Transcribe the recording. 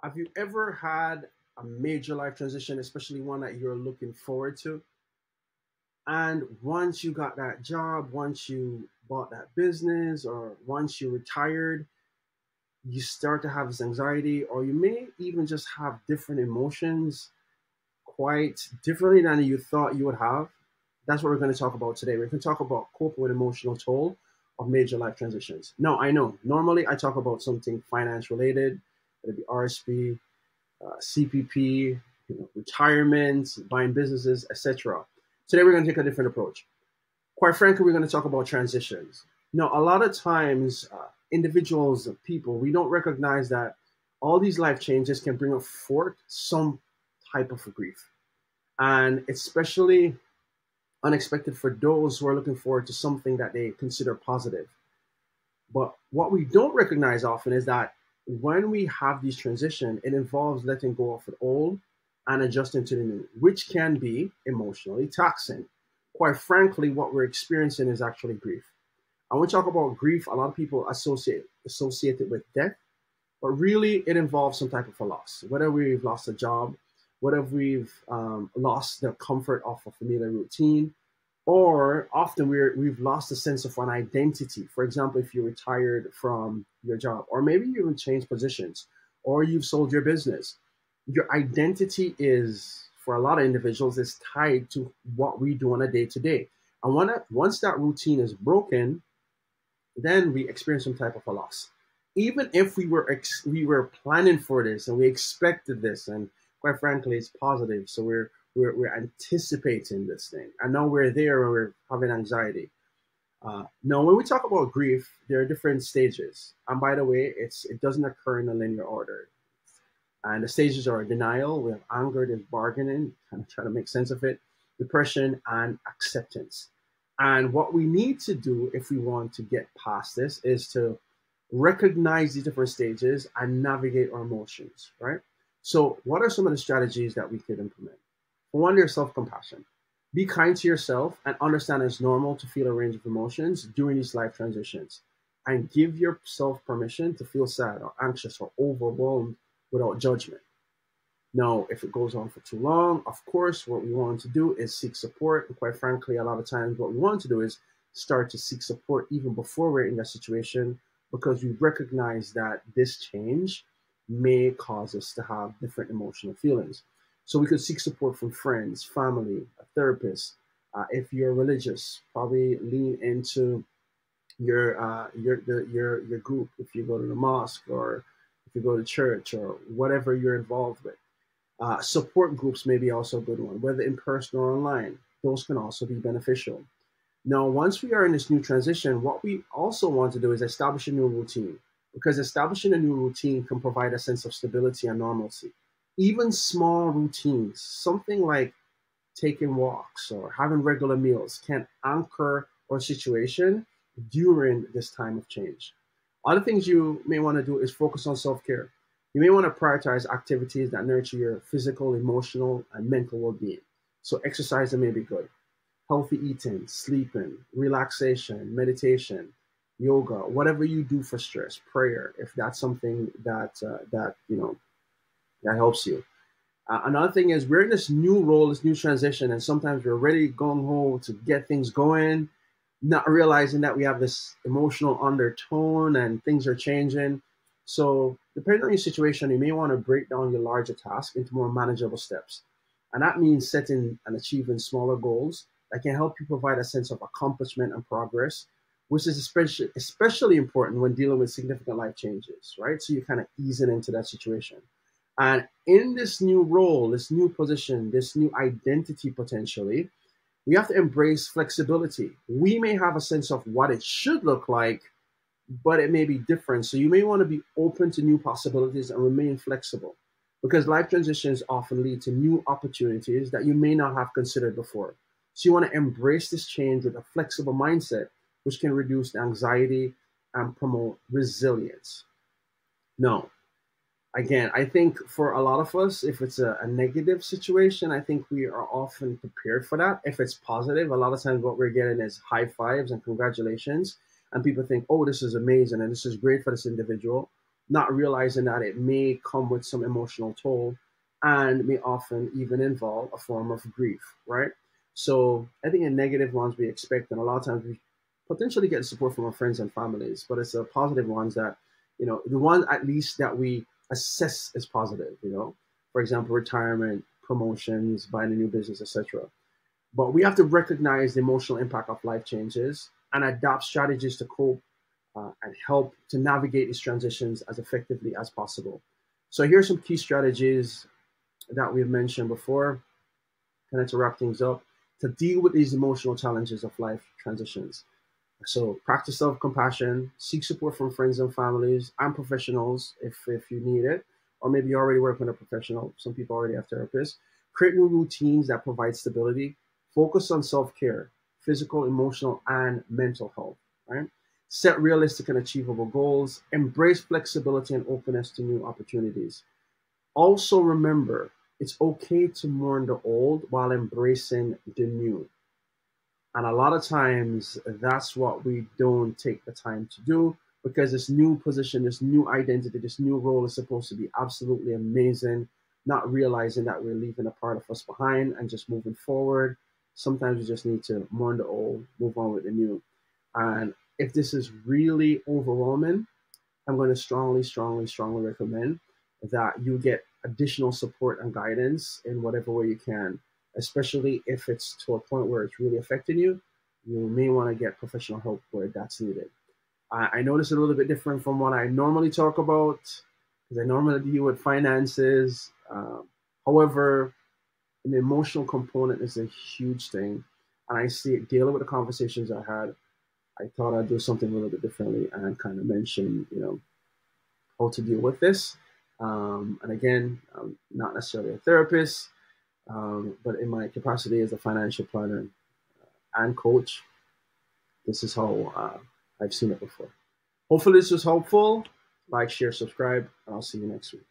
Have you ever had a major life transition, especially one that you're looking forward to? And once you got that job, once you bought that business, or once you retired, you start to have this anxiety, or you may even just have different emotions quite differently than you thought you would have. That's what we're going to talk about today. We're going to talk about coping with emotional toll of major life transitions. Now, I know normally I talk about something finance related, whether it be RSP, CPP, retirement, buying businesses, etc. Today we're going to take a different approach. Quite frankly, we're going to talk about transitions. Now, a lot of times, individuals, people, we don't recognize that all these life changes can bring forth some type of grief, and especially unexpected for those who are looking forward to something that they consider positive. But what we don't recognize often is that when we have these transition, it involves letting go of the old and adjusting to the new, which can be emotionally taxing. Quite frankly, what we're experiencing is actually grief. And when we talk about grief, a lot of people associate it with death, but really it involves some type of a loss. Whether we've lost a job, whether we've lost the comfort of a familiar routine, or often we've lost a sense of an identity. For example, if you retired from your job, or maybe you even changed positions, or you've sold your business, your identity is, for a lot of individuals, is tied to what we do on a day to day. And once that routine is broken, then we experience some type of a loss. Even if we were planning for this and we expected this, and quite frankly, it's positive. So we're anticipating this thing. I know we're there and we're having anxiety. Now, when we talk about grief, there are different stages. And by the way, it doesn't occur in a linear order. And the stages are denial, we have anger, there's bargaining, kind of try to make sense of it, depression, and acceptance. And what we need to do if we want to get past this is to recognize these different stages and navigate our emotions, right? So, what are some of the strategies that we could implement? For one, there's self compassion. Be kind to yourself and understand it's normal to feel a range of emotions during these life transitions. And give yourself permission to feel sad or anxious or overwhelmed without judgment. Now, if it goes on for too long, of course, what we want to do is seek support. And quite frankly, a lot of times, what we want to do is start to seek support even before we're in that situation, because we recognize that this change may cause us to have different emotional feelings. So we could seek support from friends, family, a therapist. If you're religious, probably lean into your group. If you go to the mosque, or if you go to church, or whatever you're involved with. Support groups may be also a good one, whether in person or online. Those can also be beneficial. Now, once we are in this new transition, what we also want to do is establish a new routine, because establishing a new routine can provide a sense of stability and normalcy. Even small routines, something like taking walks or having regular meals, can anchor our situation during this time of change. Other things you may want to do is focus on self care. You may want to prioritize activities that nurture your physical, emotional, and mental well being. So, exercising may be good. Healthy eating, sleeping, relaxation, meditation, yoga, whatever you do for stress, prayer, if that's something that helps you. Another thing is we're in this new role, this new transition, and sometimes we're ready gung ho to get things going, not realizing that we have this emotional undertone and things are changing. So, depending on your situation, you may want to break down your larger task into more manageable steps. And that means setting and achieving smaller goals that can help you provide a sense of accomplishment and progress, which is especially important when dealing with significant life changes, right? So, you're kind of easing into that situation. And in this new role, this new position, this new identity potentially, we have to embrace flexibility. We may have a sense of what it should look like, but it may be different. So you may want to be open to new possibilities and remain flexible, because life transitions often lead to new opportunities that you may not have considered before. So you want to embrace this change with a flexible mindset, which can reduce the anxiety and promote resilience. Now, again, I think for a lot of us, if it's a negative situation, I think we are often prepared for that. If it's positive, a lot of times what we're getting is high fives and congratulations. And people think, oh, this is amazing and this is great for this individual. not realizing that it may come with some emotional toll and may often even involve a form of grief, right? So I think in negative ones we expect, and a lot of times we potentially get support from our friends and families, but it's the positive ones that, the one at least that we assess as positive, for example, retirement, promotions, buying a new business, etc. But we have to recognize the emotional impact of life changes and adapt strategies to cope and help to navigate these transitions as effectively as possible. So here's some key strategies that we've mentioned before, kind of to wrap things up, to deal with these emotional challenges of life transitions. So practice self-compassion, seek support from friends and families and professionals if you need it, or maybe you already work with a professional. Some people already have therapists. Create new routines that provide stability. Focus on self-care, physical, emotional, and mental health, right? Set realistic and achievable goals. Embrace flexibility and openness to new opportunities. Also remember, it's okay to mourn the old while embracing the new. And a lot of times that's what we don't take the time to do, because this new position, this new identity, this new role is supposed to be absolutely amazing, not realizing that we're leaving a part of us behind and just moving forward. Sometimes we just need to mourn the old, move on with the new. And if this is really overwhelming, I'm going to strongly, strongly, strongly recommend that you get additional support and guidance in whatever way you can, especially if it's to a point where it's really affecting you. You may want to get professional help where that's needed. I know this is a little bit different from what I normally talk about, because I normally deal with finances. However, an emotional component is a huge thing. And I see it dealing with the conversations I had. I thought I'd do something a little bit differently and kind of mention, how to deal with this. And again, I'm not necessarily a therapist, but in my capacity as a financial planner and coach, this is how I've seen it before. Hopefully this was helpful. Like, share, subscribe, and I'll see you next week.